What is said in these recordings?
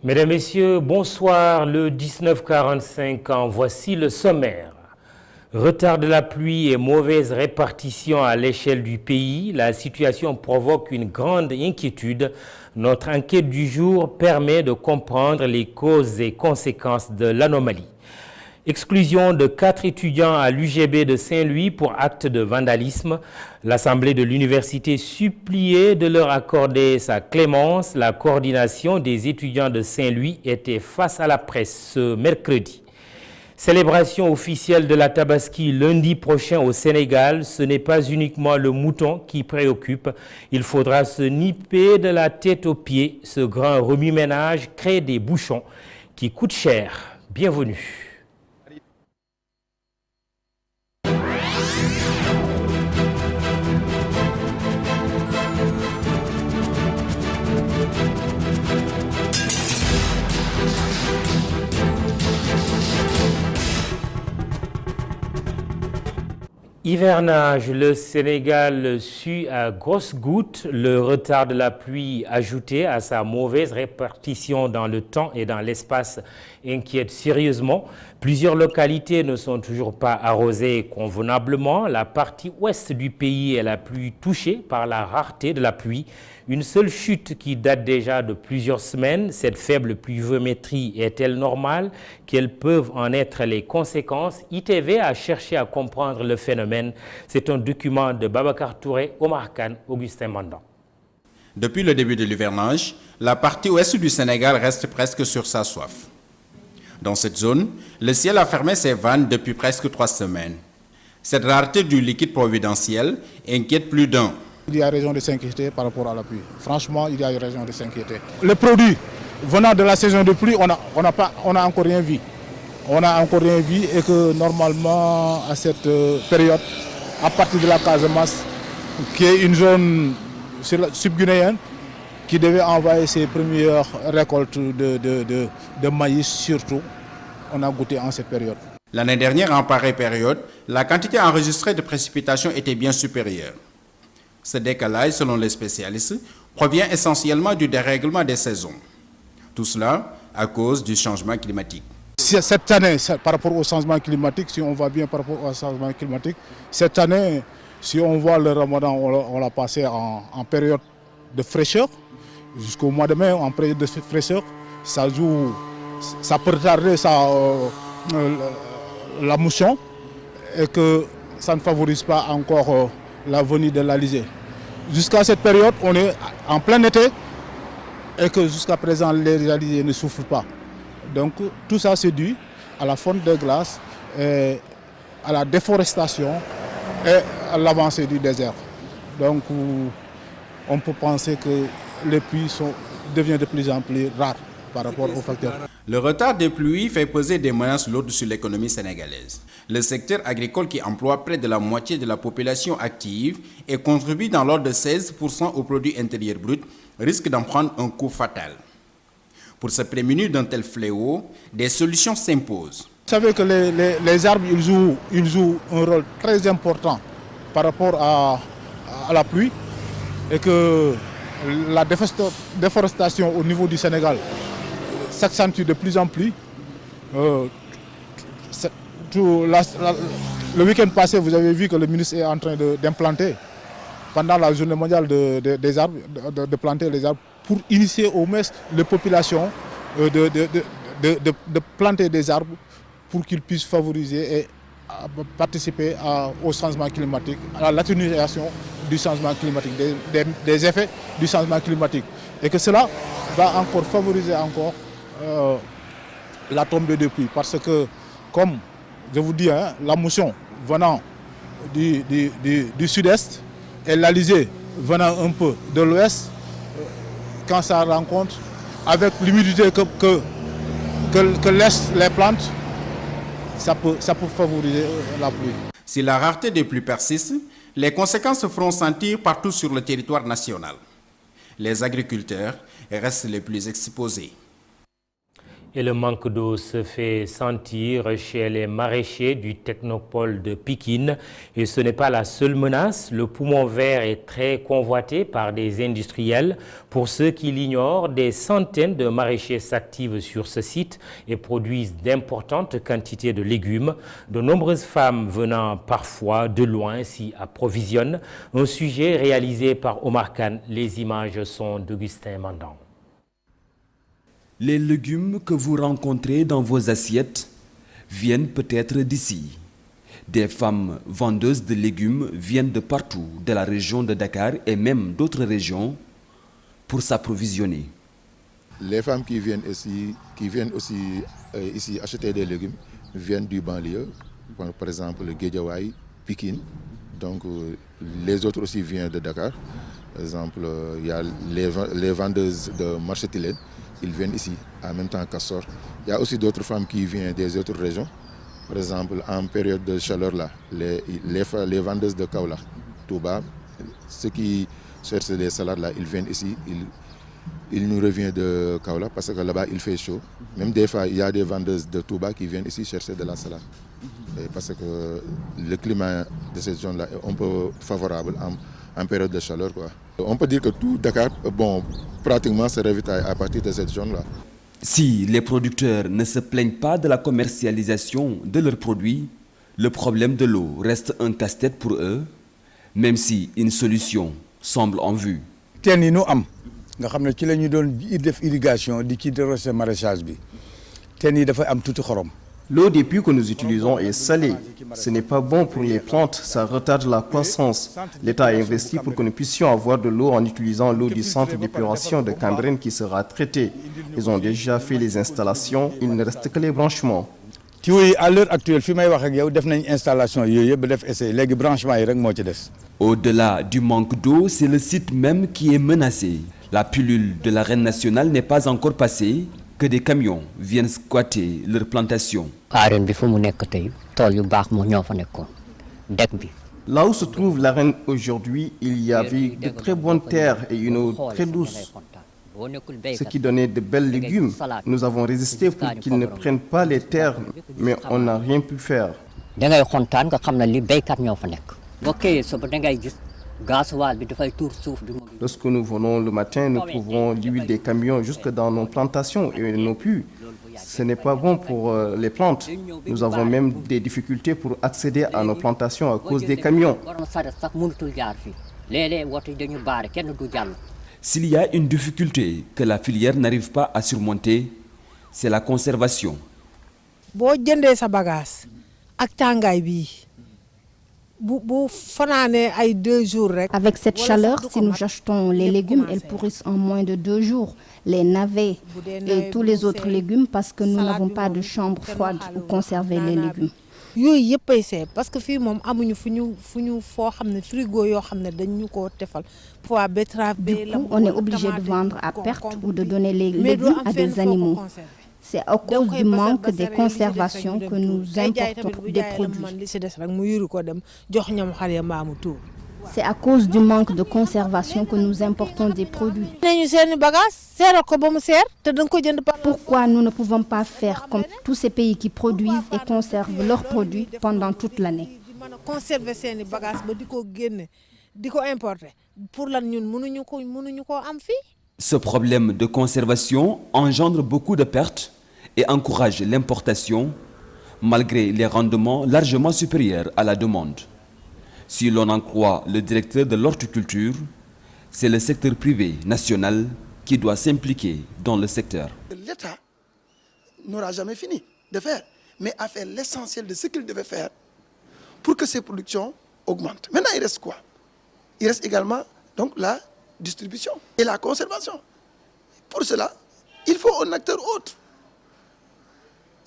Mesdames, Messieurs, bonsoir. Le 19h45, voici le sommaire. Retard de la pluie et mauvaise répartition à l'échelle du pays, la situation provoque une grande inquiétude. Notre enquête du jour permet de comprendre les causes et conséquences de l'anomalie. Exclusion de 4 étudiants à l'UGB de Saint-Louis pour acte de vandalisme. L'Assemblée de l'université suppliait de leur accorder sa clémence. La coordination des étudiants de Saint-Louis était face à la presse ce mercredi. Célébration officielle de la Tabaski lundi prochain au Sénégal. Ce n'est pas uniquement le mouton qui préoccupe. Il faudra se nipper de la tête aux pieds. Ce grand remue-ménage crée des bouchons qui coûtent cher. Bienvenue. Hivernage, le Sénégal sue à grosses gouttes. Le retard de la pluie ajouté à sa mauvaise répartition dans le temps et dans l'espace inquiète sérieusement. Plusieurs localités ne sont toujours pas arrosées convenablement. La partie ouest du pays est la plus touchée par la rareté de la pluie. Une seule chute qui date déjà de plusieurs semaines. Cette faible pluviométrie est-elle normale? Quelles peuvent en être les conséquences? ITV a cherché à comprendre le phénomène. C'est un document de Babacar Touré, Omar Khan, Augustin Mandan. Depuis le début de l'hivernage, la partie ouest du Sénégal reste presque sur sa soif. Dans cette zone, le ciel a fermé ses vannes depuis presque 3 semaines. Cette rareté du liquide providentiel inquiète plus d'un. Il y a raison de s'inquiéter par rapport à la pluie. Franchement, il y a raison de s'inquiéter. Les produits venant de la saison de pluie, on n'a encore rien vu. On n'a encore rien vu et que normalement, à cette période, à partir de la Casamance, qui est une zone subguinéenne, qui devait envoyer ses premières récoltes de maïs surtout, on a goûté en cette période. L'année dernière, en pareille période, la quantité enregistrée de précipitations était bien supérieure. Ce décalage, selon les spécialistes, provient essentiellement du dérèglement des saisons. Tout cela à cause du changement climatique. Cette année, par rapport au changement climatique, si on va bien par rapport au changement climatique, cette année, si on voit le Ramadan, on l'a passé en période de fraîcheur. Jusqu'au mois de mai, en période de fraîcheur, ça peut retarder la mousson et que ça ne favorise pas encore la venue de l'Alizé. Jusqu'à cette période, on est en plein été et que jusqu'à présent, les Alizés ne souffrent pas. Donc tout ça c'est dû à la fonte des glaces, et à la déforestation et à l'avancée du désert. Donc on peut penser que les pluies deviennent de plus en plus rares par rapport aux facteurs. Le retard des pluies fait peser des menaces lourdes sur l'économie sénégalaise. Le secteur agricole qui emploie près de la moitié de la population active et contribue dans l'ordre de 16% au produit intérieur brut risque d'en prendre un coup fatal. Pour se prémunir d'un tel fléau, des solutions s'imposent. Vous savez que les arbres ils jouent un rôle très important par rapport à la pluie et que la déforestation au niveau du Sénégal s'accentue de plus en plus. Le week-end passé, vous avez vu que le ministre est en train d'implanter, pendant la journée mondiale des arbres, de planter les arbres pour initier au moins les populations de planter des arbres pour qu'ils puissent favoriser et participer au changement climatique, à l'atténuation du changement climatique, des effets du changement climatique. Et que cela va encore favoriser la tombée de pluie. Parce que, comme je vous dis, la mousson venant du sud-est et l'Alizé venant un peu de l'ouest, quand ça rencontre, avec l'humidité que laissent les plantes, ça peut favoriser la pluie. Si la rareté des pluies persiste, les conséquences se feront sentir partout sur le territoire national. Les agriculteurs restent les plus exposés. Et le manque d'eau se fait sentir chez les maraîchers du technopole de Pikine. Et ce n'est pas la seule menace. Le poumon vert est très convoité par des industriels. Pour ceux qui l'ignorent, des centaines de maraîchers s'activent sur ce site et produisent d'importantes quantités de légumes. De nombreuses femmes venant parfois de loin s'y approvisionnent. Un sujet réalisé par Omar Khan. Les images sont d'Augustin Mandan. Les légumes que vous rencontrez dans vos assiettes viennent peut-être d'ici. Des femmes vendeuses de légumes viennent de partout, de la région de Dakar et même d'autres régions, pour s'approvisionner. Les femmes qui viennent aussi ici acheter des légumes viennent du banlieue, par exemple le Guédiawaye, Pikine. Donc les autres aussi viennent de Dakar. Par exemple, il y a les vendeuses de marché Tilène. Ils viennent ici, en même temps Castor. Il y a aussi d'autres femmes qui viennent des autres régions. Par exemple, en période de chaleur, là, les vendeuses de Kaolack, Touba, ceux qui cherchent les salades, là, ils viennent ici. Ils nous reviennent de Kaolack parce que là-bas, il fait chaud. Même des fois, il y a des vendeuses de Touba qui viennent ici chercher de la salade. Et parce que le climat de cette zone-là est un peu favorable en période de chaleur, quoi. On peut dire que tout Dakar, pratiquement se ravitaille à partir de cette zone-là. Si les producteurs ne se plaignent pas de la commercialisation de leurs produits, le problème de l'eau reste un casse-tête pour eux, même si une solution semble en vue. L'eau des puits que nous utilisons est salée. Ce n'est pas bon pour les plantes, ça retarde la croissance. L'État a investi pour que nous puissions avoir de l'eau en utilisant l'eau du centre d'épuration de Cambérène qui sera traitée. Ils ont déjà fait les installations, il ne reste que les branchements. À l'heure actuelle, Au-delà du manque d'eau, c'est le site même qui est menacé. La pilule de la reine nationale n'est pas encore passée, que des camions viennent squatter leurs plantations. Là où se trouve la reine aujourd'hui, il y avait de très bonnes terres et une eau très douce, ce qui donnait de belles légumes. Nous avons résisté pour qu'ils ne prennent pas les terres, mais on n'a rien pu faire. Lorsque nous venons le matin, nous trouverons l'huile des camions jusque dans nos plantations et nos puits. Ce n'est pas bon pour les plantes. Nous avons même des difficultés pour accéder à nos plantations à cause des camions. S'il y a une difficulté que la filière n'arrive pas à surmonter, c'est la conservation. Avec cette chaleur, si nous achetons les légumes, elles pourrissent en moins de 2 jours. Les navets et tous les autres légumes parce que nous n'avons pas de chambre froide où conserver les légumes. Du coup, on est obligé de vendre à perte ou de donner les légumes à des animaux. C'est à cause du manque de conservation que nous importons des produits. C'est à cause du manque de conservation que nous importons des produits. Pourquoi nous ne pouvons pas faire comme tous ces pays qui produisent et conservent leurs produits pendant toute l'année? Ce problème de conservation engendre beaucoup de pertes et encourage l'importation, malgré les rendements largement supérieurs à la demande. Si l'on en croit le directeur de l'horticulture, c'est le secteur privé national qui doit s'impliquer dans le secteur. L'État n'aura jamais fini de faire, mais a fait l'essentiel de ce qu'il devait faire pour que ces productions augmentent. Maintenant, il reste quoi? Il reste également donc la distribution et la conservation. Pour cela, il faut un acteur autre.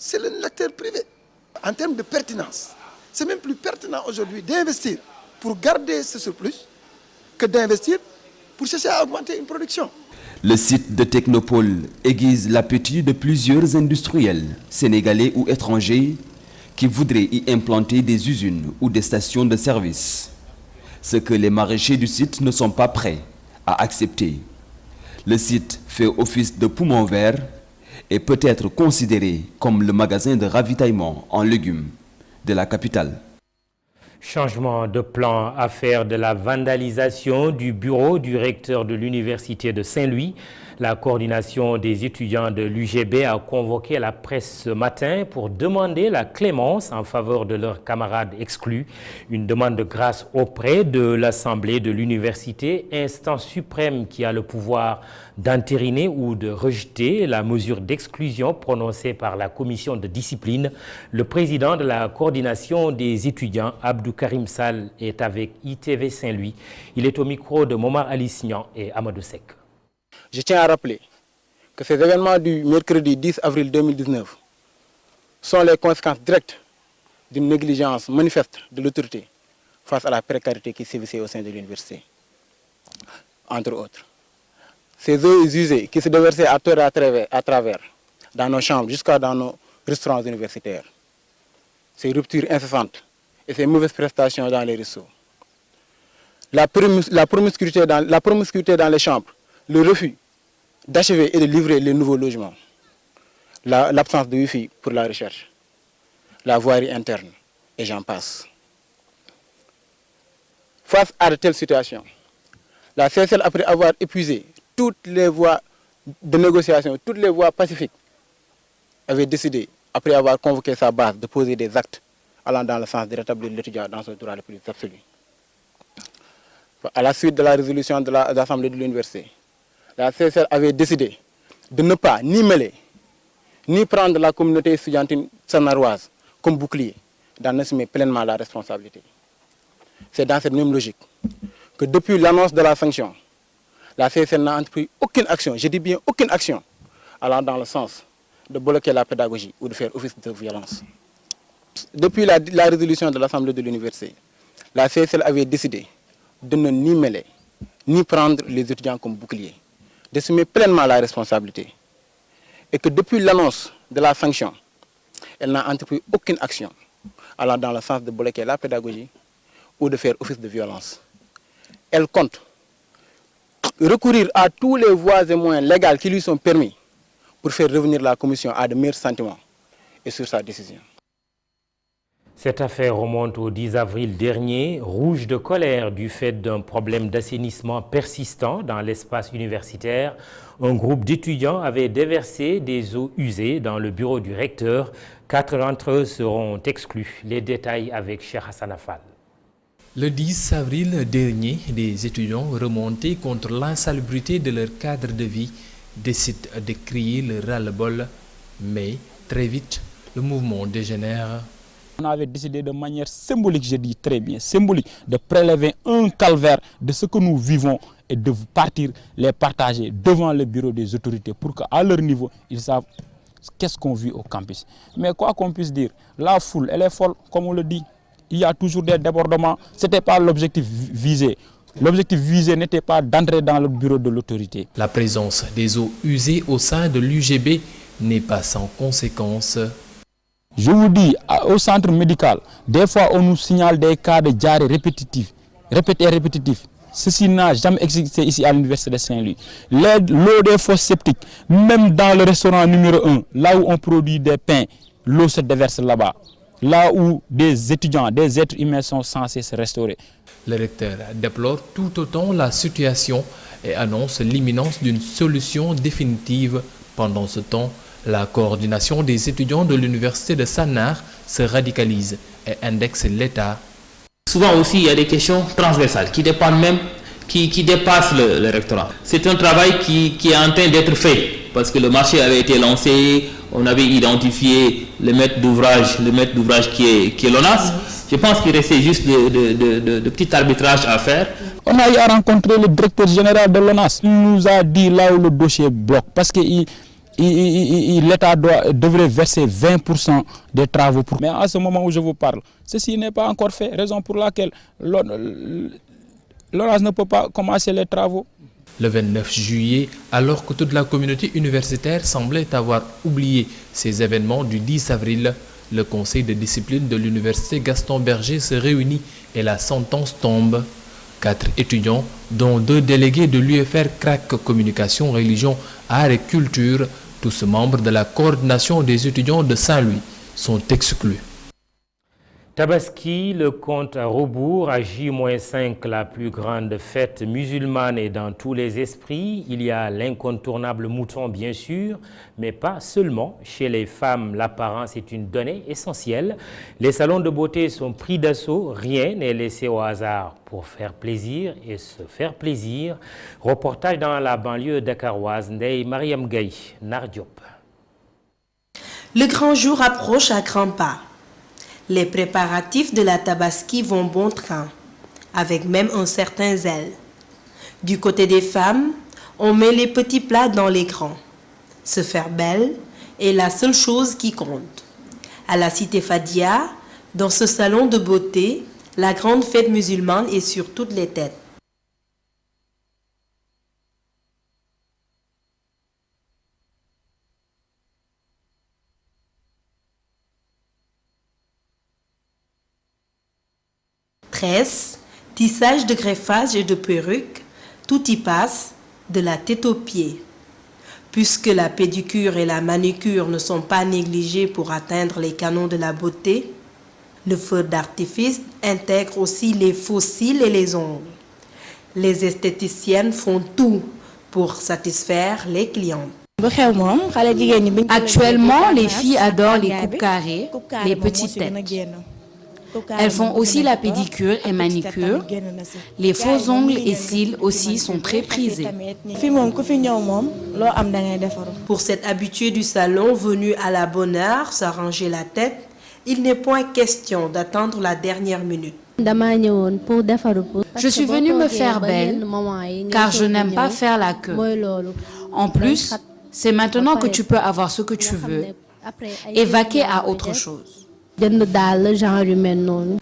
C'est l'acteur privé. En termes de pertinence, c'est même plus pertinent aujourd'hui d'investir pour garder ce surplus que d'investir pour chercher à augmenter une production. Le site de Technopole aiguise l'appétit de plusieurs industriels, sénégalais ou étrangers, qui voudraient y implanter des usines ou des stations de service. Ce que les maraîchers du site ne sont pas prêts à accepter. Le site fait office de poumon vert et peut être considéré comme le magasin de ravitaillement en légumes de la capitale. Changement de plan, affaire de la vandalisation du bureau du recteur de l'université de Saint-Louis. La coordination des étudiants de l'UGB a convoqué la presse ce matin pour demander la clémence en faveur de leurs camarades exclus. Une demande de grâce auprès de l'Assemblée de l'université, instance suprême qui a le pouvoir d'entériner ou de rejeter la mesure d'exclusion prononcée par la commission de discipline. Le président de la coordination des étudiants, Abdou Karim Sall, est avec ITV Saint-Louis. Il est au micro de Momar Alisnian et Amadou Sek. Je tiens à rappeler que ces événements du mercredi 10 avril 2019 sont les conséquences directes d'une négligence manifeste de l'autorité face à la précarité qui sévissait au sein de l'université, entre autres. Ces eaux usées qui se déversaient à tort et à travers dans nos chambres jusqu'à dans nos restaurants universitaires, ces ruptures incessantes et ces mauvaises prestations dans les restos, la promiscuité dans les chambres, le refus d'achever et de livrer les nouveaux logements, l'absence de Wi-Fi pour la recherche, la voirie interne, et j'en passe. Face à de telles situations, la CSL, après avoir épuisé toutes les voies de négociation, toutes les voies pacifiques, avait décidé, après avoir convoqué sa base, de poser des actes allant dans le sens de rétablir l'étudiant dans son droit le plus absolu. À la suite de la résolution de l'Assemblée de l'université, la CSL avait décidé de ne pas ni mêler, ni prendre la communauté estudiantine sanaroise comme bouclier, d'en assumer pleinement la responsabilité. C'est dans cette même logique que depuis l'annonce de la sanction, la CSL n'a entrepris aucune action, je dis bien aucune action, allant dans le sens de bloquer la pédagogie ou de faire office de violence. Depuis la résolution de l'Assemblée de l'université, la CSL avait décidé de ne ni mêler, ni prendre les étudiants comme bouclier, d'assumer pleinement la responsabilité. Et que depuis l'annonce de la sanction, elle n'a entrepris aucune action allant dans le sens de bloquer la pédagogie ou de faire office de violence. Elle compte recourir à tous les voies et moyens légaux qui lui sont permis pour faire revenir la commission à de meilleurs sentiments et sur sa décision. Cette affaire remonte au 10 avril dernier, rouge de colère du fait d'un problème d'assainissement persistant dans l'espace universitaire. Un groupe d'étudiants avait déversé des eaux usées dans le bureau du recteur. 4 d'entre eux seront exclus. Les détails avec Cheikh Hassan Affal. Le 10 avril dernier, des étudiants remontés contre l'insalubrité de leur cadre de vie décident de crier le ras-le-bol. Mais très vite, le mouvement dégénère. On avait décidé de manière symbolique, je dis très bien, symbolique, de prélever un calvaire de ce que nous vivons et de partir les partager devant le bureau des autorités pour qu'à leur niveau, ils savent qu'est-ce qu'on vit au campus. Mais quoi qu'on puisse dire, la foule, elle est folle, comme on le dit. Il y a toujours des débordements. Ce n'était pas l'objectif visé. L'objectif visé n'était pas d'entrer dans le bureau de l'autorité. La présence des eaux usées au sein de l'UGB n'est pas sans conséquences. Je vous dis, au centre médical, des fois on nous signale des cas de diarrhée répétitifs. Ceci n'a jamais existé ici à l'université de Saint-Louis. L'eau des fosses septiques, même dans le restaurant numéro 1, là où on produit des pains, l'eau se déverse là-bas. Là où des étudiants, des êtres humains sont censés se restaurer. Le recteur déplore tout autant la situation et annonce l'imminence d'une solution définitive. Pendant ce temps, la coordination des étudiants de l'université de Sanar se radicalise et indexe l'État. Souvent aussi, il y a des questions transversales qui dépendent même, qui dépassent le rectorat. C'est un travail qui est en train d'être fait parce que le marché avait été lancé, on avait identifié le maître d'ouvrage qui est l'ONAS. Je pense qu'il restait juste de petits arbitrages à faire. On a eu à rencontrer le directeur général de l'ONAS. Il nous a dit là où le dossier bloque parce que l'État devrait verser 20% des travaux. Mais à ce moment où je vous parle, ceci n'est pas encore fait, raison pour laquelle l'ONAS ne peut pas commencer les travaux. Le 29 juillet, alors que toute la communauté universitaire semblait avoir oublié ces événements du 10 avril, le conseil de discipline de l'université Gaston Berger se réunit et la sentence tombe. 4 étudiants, dont 2 délégués de l'UFR CRAC Communication, Religion, Arts et Culture, Tous membres de la coordination des étudiants de Saint-Louis sont exclus. Tabaski, le compte à rebours, à J-5, la plus grande fête musulmane est dans tous les esprits. Il y a l'incontournable mouton, bien sûr, mais pas seulement. Chez les femmes, l'apparence est une donnée essentielle. Les salons de beauté sont pris d'assaut, rien n'est laissé au hasard pour faire plaisir et se faire plaisir. Reportage dans la banlieue dakaroise, Ndeye Mariam Gaye, Nar Diop. Le grand jour approche à grands pas. Les préparatifs de la Tabaski vont bon train, avec même un certain zèle. Du côté des femmes, on met les petits plats dans les grands. Se faire belle est la seule chose qui compte. À la cité Fadia, dans ce salon de beauté, la grande fête musulmane est sur toutes les têtes. Tresses, tissage de greffage et de perruques, tout y passe, de la tête aux pieds. Puisque la pédicure et la manucure ne sont pas négligées pour atteindre les canons de la beauté, le feu d'artifice intègre aussi les faux cils et les ongles. Les esthéticiennes font tout pour satisfaire les clientes. Actuellement, les filles adorent les coupes carrées, les petites têtes. Elles font aussi la pédicure et manicure. Les faux ongles et cils aussi sont très prisés. Pour cette habituée du salon venue à la bonne heure s'arranger la tête, il n'est point question d'attendre la dernière minute. Je suis venue me faire belle car je n'aime pas faire la queue. En plus, c'est maintenant que tu peux avoir ce que tu veux et vaquer à autre chose.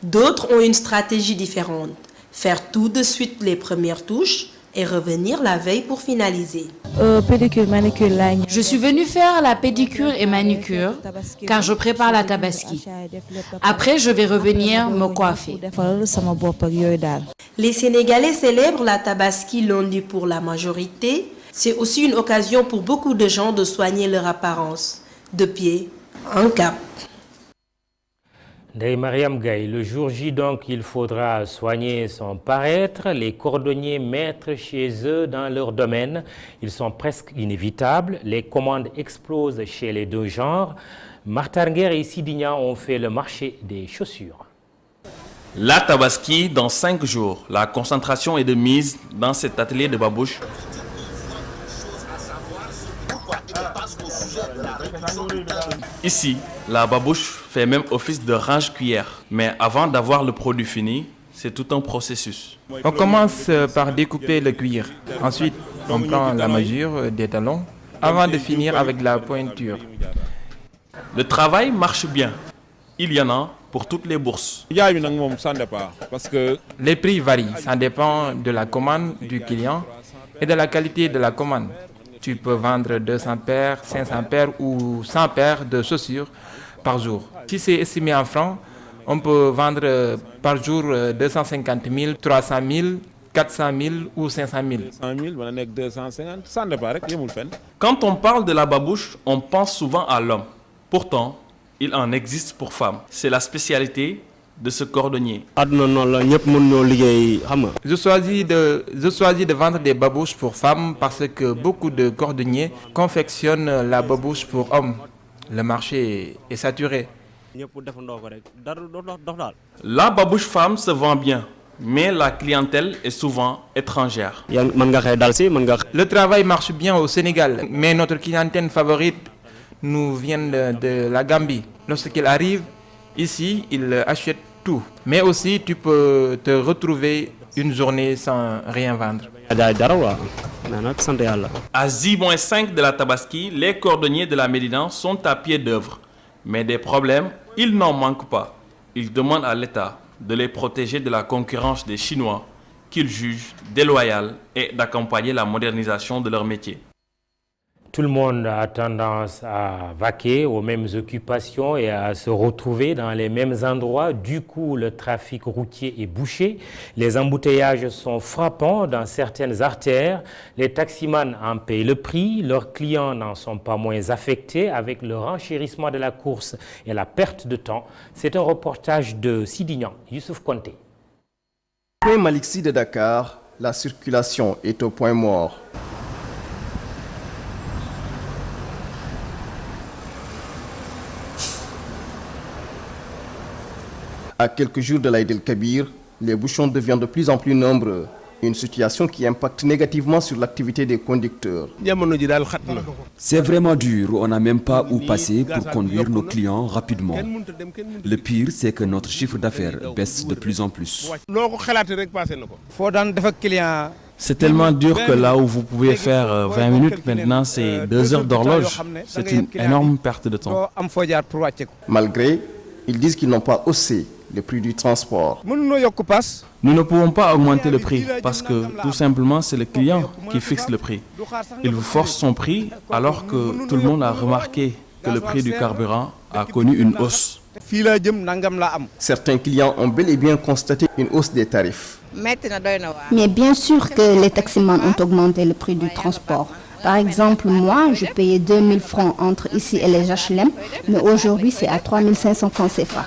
D'autres ont une stratégie différente. Faire tout de suite les premières touches et revenir la veille pour finaliser. Je suis venue faire la pédicure et manucure car je prépare la Tabaski. Après, je vais revenir me coiffer. Les Sénégalais célèbrent la Tabaski lundi pour la majorité. C'est aussi une occasion pour beaucoup de gens de soigner leur apparence. De pied en cap. Ndeye Mariam Gaye, le jour J donc, il faudra soigner son paraître. Les cordonniers maîtres chez eux dans leur domaine, ils sont presque inévitables. Les commandes explosent chez les deux genres. Martarguer et Sidigna ont fait le marché des chaussures. La Tabaski dans 5 jours. La concentration est de mise dans cet atelier de babouche. Ici, la babouche fait même office de range-cuillère. Mais avant d'avoir le produit fini, c'est tout un processus. On commence par découper le cuir. Ensuite, on prend la mesure des talons avant de finir avec la pointure. Le travail marche bien. Il y en a pour toutes les bourses. Les prix varient. Ça dépend de la commande du client et de la qualité de la commande. Tu peux vendre 200 paires, 500 paires ou 100 paires de chaussures par jour. Si c'est estimé en francs, on peut vendre par jour 250 000, 300 000, 400 000 ou 500 000. Quand on parle de la babouche, on pense souvent à l'homme. Pourtant, il en existe pour femmes. C'est la spécialité de ce cordonnier. Je choisis de vendre des babouches pour femmes parce que beaucoup de cordonniers confectionnent la babouche pour hommes. Le marché est saturé. La babouche femme se vend bien, mais la clientèle est souvent étrangère. Le travail marche bien au Sénégal, mais notre clientèle favorite nous vient de la Gambie. Lorsqu'ils arrivent ici, ils achètent tout. Mais aussi, tu peux te retrouver une journée sans rien vendre. À J-5 de la Tabaski, les cordonniers de la Médina sont à pied d'œuvre. Mais des problèmes, ils n'en manquent pas. Ils demandent à l'État de les protéger de la concurrence des Chinois qu'ils jugent déloyale et d'accompagner la modernisation de leur métier. Tout le monde a tendance à vaquer aux mêmes occupations et à se retrouver dans les mêmes endroits. Du coup, le trafic routier est bouché. Les embouteillages sont frappants dans certaines artères. Les taximans en payent le prix. Leurs clients n'en sont pas moins affectés avec le renchérissement de la course et la perte de temps. C'est un reportage de Sidignan, Youssouf Konté. Point Maliksi de Dakar, la circulation est au point mort. À quelques jours de l'Aïd el-Kabir, les bouchons deviennent de plus en plus nombreux. Une situation qui impacte négativement sur l'activité des conducteurs. C'est vraiment dur, on n'a même pas où passer pour conduire nos clients rapidement. Le pire, c'est que notre chiffre d'affaires baisse de plus en plus. C'est tellement dur que là où vous pouvez faire 20 minutes, maintenant c'est 2 heures d'horloge. C'est une énorme perte de temps. Malgré, ils disent qu'ils n'ont pas haussé le prix du transport. Nous ne pouvons pas augmenter le prix parce que tout simplement c'est le client qui fixe le prix. Il vous force son prix alors que tout le monde a remarqué que le prix du carburant a connu une hausse. Certains clients ont bel et bien constaté une hausse des tarifs. Mais bien sûr que les taximans ont augmenté le prix du transport. Par exemple, moi, je payais 2000 francs entre ici et les HLM, mais aujourd'hui c'est à 3500 francs CFA.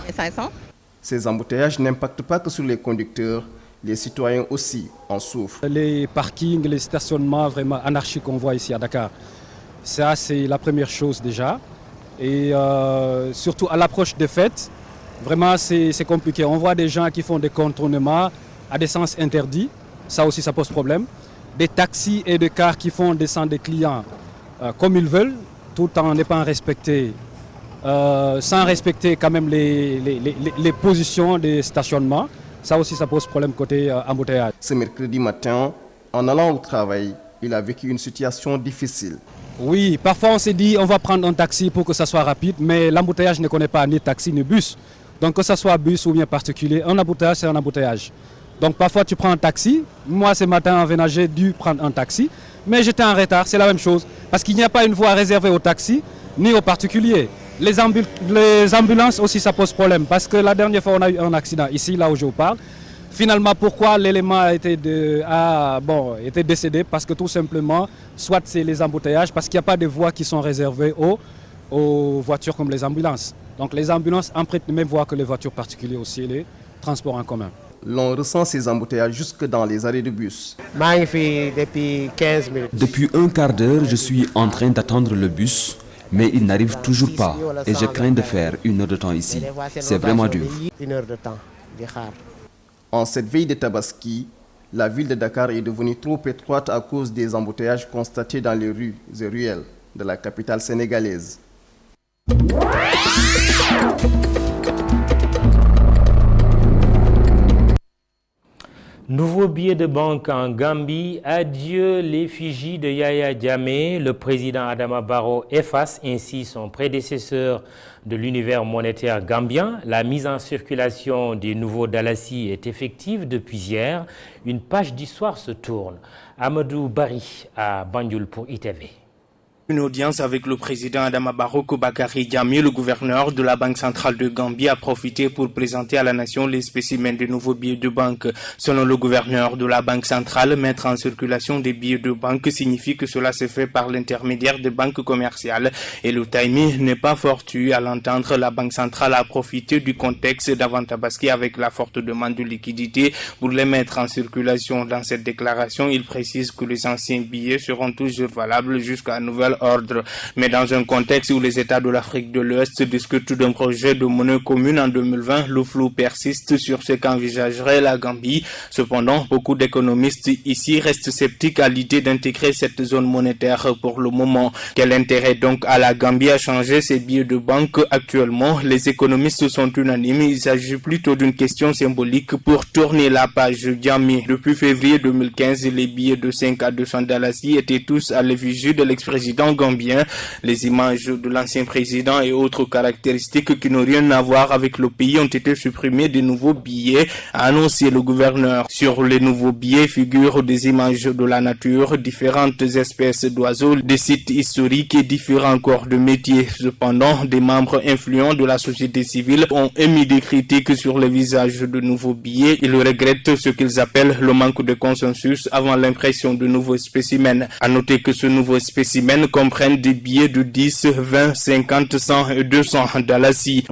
Ces embouteillages n'impactent pas que sur les conducteurs, les citoyens aussi en souffrent. Les parkings, les stationnements vraiment anarchiques qu'on voit ici à Dakar, ça c'est la première chose déjà. Et surtout à l'approche des fêtes, vraiment c'est compliqué. On voit des gens qui font des contournements à des sens interdits, ça aussi ça pose problème. Des taxis et des cars qui font descendre des clients comme ils veulent, tout en n'étant respectés. Sans respecter quand même les positions des stationnements. Ça aussi, ça pose problème côté embouteillage. Ce mercredi matin, en allant au travail, il a vécu une situation difficile. Oui, parfois on s'est dit on va prendre un taxi pour que ça soit rapide, mais l'embouteillage ne connaît pas ni taxi ni bus. Donc que ce soit bus ou bien particulier, un embouteillage c'est un embouteillage. Donc parfois tu prends un taxi. Moi ce matin en venant j'ai dû prendre un taxi, mais j'étais en retard, c'est la même chose. Parce qu'il n'y a pas une voie réservée aux taxis ni aux particuliers. Les ambulances aussi, ça pose problème parce que la dernière fois, on a eu un accident ici, là où je vous parle. Finalement, pourquoi l'élément était décédé? Parce que tout simplement, soit c'est les embouteillages, parce qu'il n'y a pas de voies qui sont réservées aux voitures comme les ambulances. Donc les ambulances empruntent les mêmes voies que les voitures particulières aussi, les transports en commun. L'on ressent ces embouteillages jusque dans les arrêts de bus. Depuis 15 minutes. Depuis un quart d'heure, je suis en train d'attendre le bus. Mais il n'arrive toujours pas et je crains de faire 1 heure de temps ici. C'est vraiment dur. En cette veille de Tabaski, la ville de Dakar est devenue trop étroite à cause des embouteillages constatés dans les rues et ruelles de la capitale sénégalaise. Nouveau billet de banque en Gambie, adieu l'effigie de Yaya Jammeh. Le président Adama Barrow efface ainsi son prédécesseur de l'univers monétaire gambien. La mise en circulation des nouveaux Dalasi est effective depuis hier. Une page d'histoire se tourne. Amadou Bari à Banjul pour ITV. Une audience avec le président Adama Barrow Bakary Jammeh, le gouverneur de la Banque centrale de Gambie, a profité pour présenter à la nation les spécimens de nouveaux billets de banque. Selon le gouverneur de la Banque centrale, mettre en circulation des billets de banque signifie que cela se fait par l'intermédiaire des banques commerciales et le timing n'est pas fortuit. À l'entendre, la Banque centrale a profité du contexte d'avant Tabaski avec la forte demande de liquidité pour les mettre en circulation. Dans cette déclaration, il précise que les anciens billets seront toujours valables jusqu'à nouvel ordre. Mais dans un contexte où les États de l'Afrique de l'Ouest discutent d'un projet de monnaie commune en 2020, le flou persiste sur ce qu'envisagerait la Gambie. Cependant, beaucoup d'économistes ici restent sceptiques à l'idée d'intégrer cette zone monétaire pour le moment. Quel intérêt donc à la Gambie à changer ses billets de banque actuellement? Les économistes sont unanimes. Il s'agit plutôt d'une question symbolique pour tourner la page Jammeh. Depuis février 2015, les billets de 5 à 200 Dalasi étaient tous à l'effigie de l'ex-président francs gambiens. Les images de l'ancien président et autres caractéristiques qui n'ont rien à voir avec le pays ont été supprimées des nouveaux billets, a annoncé le gouverneur. Sur les nouveaux billets figurent des images de la nature, différentes espèces d'oiseaux, des sites historiques et différents corps de métier. Cependant, des membres influents de la société civile ont émis des critiques sur le visage de nouveaux billets. Ils regrettent ce qu'ils appellent le manque de consensus avant l'impression de nouveaux spécimens. À noter que ce nouveau spécimen comprenne des billets de 10, 20, 50, 100 et 200 dalasi.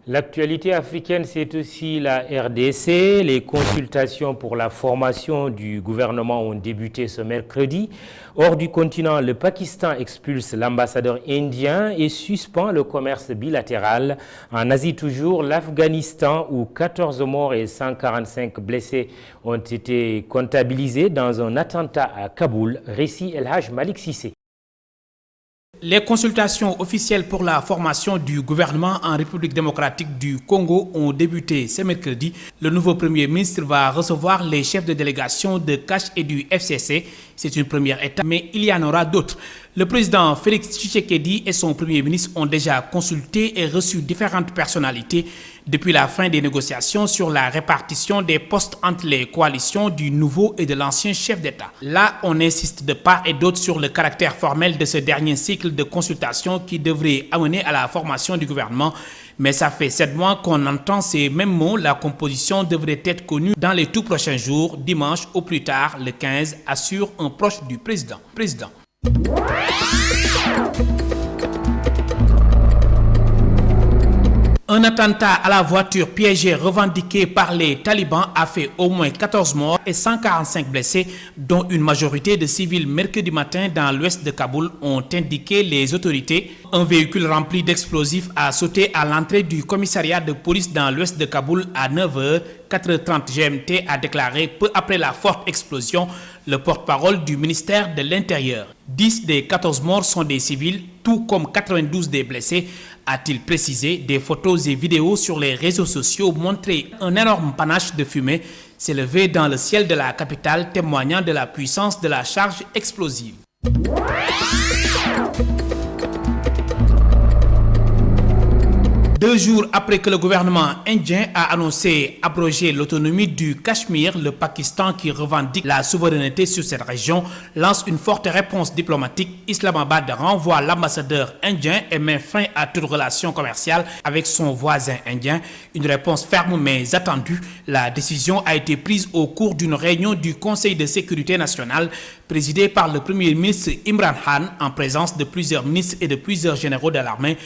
L'actualité africaine, c'est aussi la RDC. Les consultations pour la formation du gouvernement ont débuté ce mercredi. Hors du continent, le Pakistan expulse l'ambassadeur indien et suspend le commerce bilatéral. En Asie toujours, l'Afghanistan, où 14 morts et 145 blessés ont été comptabilisés dans un attentat à Kaboul. Récit El Haj Malik Sissé. Les consultations officielles pour la formation du gouvernement en République démocratique du Congo ont débuté ce mercredi. Le nouveau Premier ministre va recevoir les chefs de délégation de CACH et du FCC. C'est une première étape, mais il y en aura d'autres. Le président Félix Tshisekedi et son Premier ministre ont déjà consulté et reçu différentes personnalités depuis la fin des négociations sur la répartition des postes entre les coalitions du nouveau et de l'ancien chef d'État. Là, on insiste de part et d'autre sur le caractère formel de ce dernier cycle de consultation qui devrait amener à la formation du gouvernement. Mais ça fait 7 mois qu'on entend ces mêmes mots. La composition devrait être connue dans les tout prochains jours, dimanche au plus tard, le 15, assure un proche du président. Un attentat à la voiture piégée revendiqué par les talibans a fait au moins 14 morts et 145 blessés, dont une majorité de civils mercredi matin dans l'ouest de Kaboul, ont indiqué les autorités. Un véhicule rempli d'explosifs a sauté à l'entrée du commissariat de police dans l'ouest de Kaboul à 9h. 4h30 GMT a déclaré peu après la forte explosion le porte-parole du ministère de l'Intérieur. 10 des 14 morts sont des civils, tout comme 92 des blessés, a-t-il précisé. Des photos et vidéos sur les réseaux sociaux montraient un énorme panache de fumée s'élever dans le ciel de la capitale, témoignant de la puissance de la charge explosive. 2 jours après que le gouvernement indien a annoncé abroger l'autonomie du Cachemire, le Pakistan, qui revendique la souveraineté sur cette région, lance une forte réponse diplomatique. Islamabad renvoie l'ambassadeur indien et met fin à toute relation commerciale avec son voisin indien. Une réponse ferme mais attendue. La décision a été prise au cours d'une réunion du Conseil de sécurité nationale présidée par le Premier ministre Imran Khan en présence de plusieurs ministres et de plusieurs généraux de l'armée.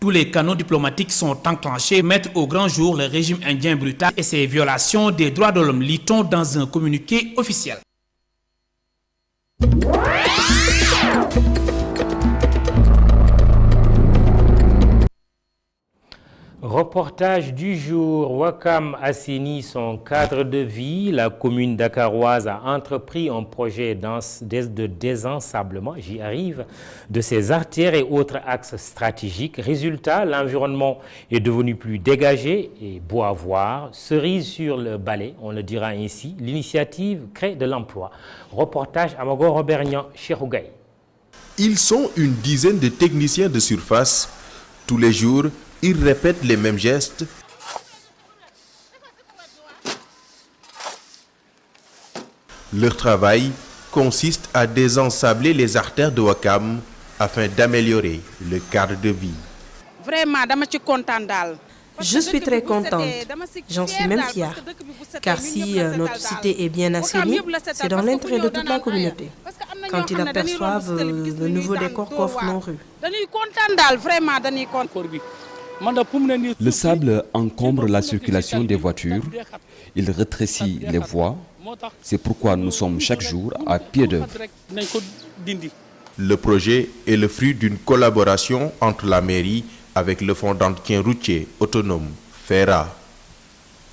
Tous les canaux diplomatiques sont enclenchés, mettent au grand jour le régime indien brutal et ses violations des droits de l'homme, lit-on dans un communiqué officiel. Reportage du jour, Wakam assainit son cadre de vie. La commune dakaroise a entrepris un projet de désensablement, j'y arrive, de ses artères et autres axes stratégiques. Résultat, l'environnement est devenu plus dégagé et beau à voir. Cerise sur le balai, on le dira ainsi. L'initiative crée de l'emploi. Reportage Amago Robernian, Cherougaï. Ils sont une dizaine de techniciens de surface. Tous les jours, ils répètent les mêmes gestes. Leur travail consiste à désensabler les artères de Wakam afin d'améliorer le cadre de vie. Je suis très contente, j'en suis même fière, car si notre cité est bien assainie, c'est dans l'intérêt de toute la communauté. Quand ils aperçoivent le nouveau décor qu'offrent nos rues. Le sable encombre la circulation des voitures, il rétrécit les voies, c'est pourquoi nous sommes chaque jour à pied d'œuvre. Le projet est le fruit d'une collaboration entre la mairie avec le fonds d'entretien routier autonome, FERA.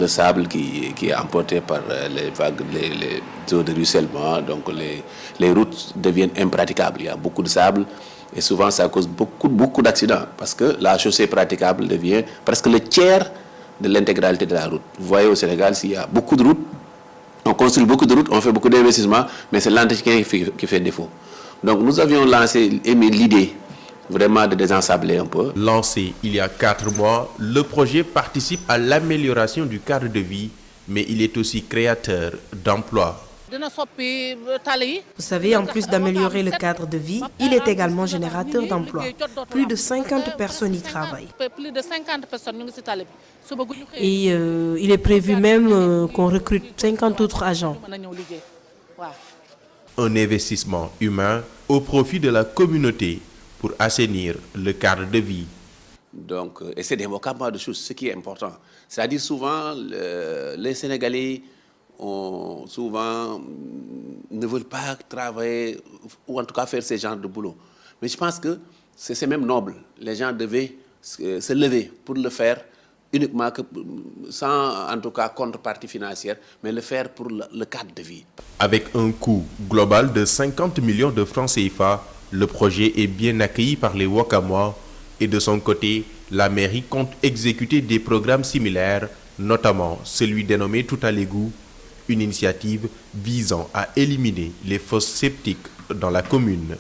Le sable qui est emporté par les vagues, les eaux de ruissellement, donc les routes deviennent impraticables. Il y a beaucoup de sable et souvent ça cause beaucoup d'accidents parce que la chaussée praticable devient presque le tiers de l'intégralité de la route. Vous voyez au Sénégal, s'il y a beaucoup de routes, on construit beaucoup de routes, on fait beaucoup d'investissements, mais c'est l'entretien qui fait défaut. Donc nous avions émis l'idée vraiment de désensabler un peu. Lancé il y a 4 mois, le projet participe à l'amélioration du cadre de vie, mais il est aussi créateur d'emplois. Vous savez, en plus d'améliorer le cadre de vie, il est également générateur d'emplois. Plus de 50 personnes y travaillent. Et il est prévu même qu'on recrute 50 autres agents. Un investissement humain au profit de la communauté pour assainir le cadre de vie. Donc, et c'est des mocampements de choses, ce qui est important. C'est-à-dire souvent, les Sénégalais souvent ne veulent pas travailler ou en tout cas faire ce genre de boulot. Mais je pense que c'est même noble. Les gens devaient se lever pour le faire uniquement sans en tout cas contrepartie financière, mais le faire pour le cadre de vie. Avec un coût global de 50 millions de francs CFA, le projet est bien accueilli par les Wakamois et de son côté, la mairie compte exécuter des programmes similaires, notamment celui dénommé Tout à l'égout, une initiative visant à éliminer les fosses septiques dans la commune.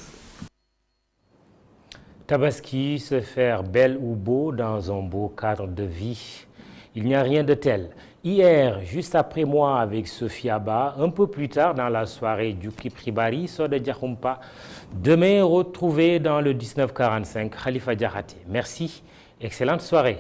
Tabaski, se faire belle ou beau dans un beau cadre de vie. Il n'y a rien de tel. Hier, juste après moi avec Sophia Ba, un peu plus tard dans la soirée du Kipribari, Soda Diakoumpa. Demain, retrouvé dans le 1945, Khalifa Diakhaté. Merci, excellente soirée.